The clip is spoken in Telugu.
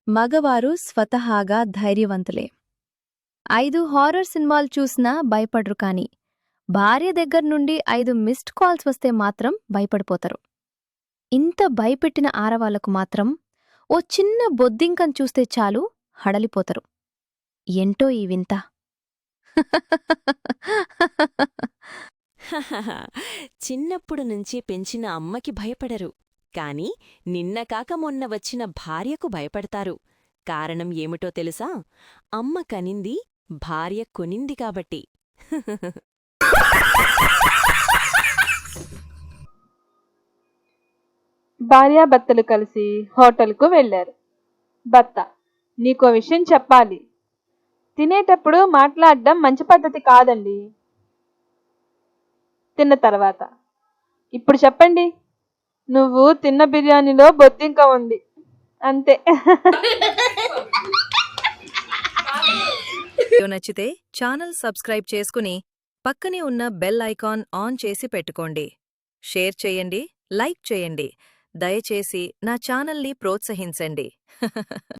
మగవారు స్వతహాగా ధైర్యవంతులే. 5 హారర్ సినిమాలు చూసినా భయపడ్రు కాని భార్య దగ్గర్నుండి 5 మిస్డ్ కాల్స్ వస్తే మాత్రం భయపడిపోతారు. ఇంత భయపెట్టిన ఆరవాళ్లకు మాత్రం ఓ చిన్న బొద్దింకం చూస్తే చాలు హడలిపోతారు. ఏంటో ఈ వింత. చిన్నప్పుడు నుంచి పెంచిన అమ్మకి భయపడరు. కాని నిన్న కాక మొన్న వచ్చిన భార్యకు భయపడతారు. కారణం ఏమిటో తెలుసా? అమ్మ కనింది, భార్య కొనింది కాబట్టి. భార్యాభర్తలు కలిసి హోటల్కు వెళ్లారు. భర్త: నీకో విషయం చెప్పాలి. తినేటప్పుడు మాట్లాడడం మంచి పద్ధతి కాదండి. తిన్న తర్వాత: ఇప్పుడు చెప్పండి. నువ్వు తిన్న బిర్యానీలో బొద్దింక ఉంది అంతే. వీడియో నచ్చితే ఛానల్ సబ్స్క్రైబ్ చేసుకుని పక్కనే ఉన్న బెల్ ఐకాన్ ఆన్ చేసి పెట్టుకోండి. షేర్ చేయండి, లైక్ చేయండి. దయచేసి నా ఛానల్ని ప్రోత్సహించండి.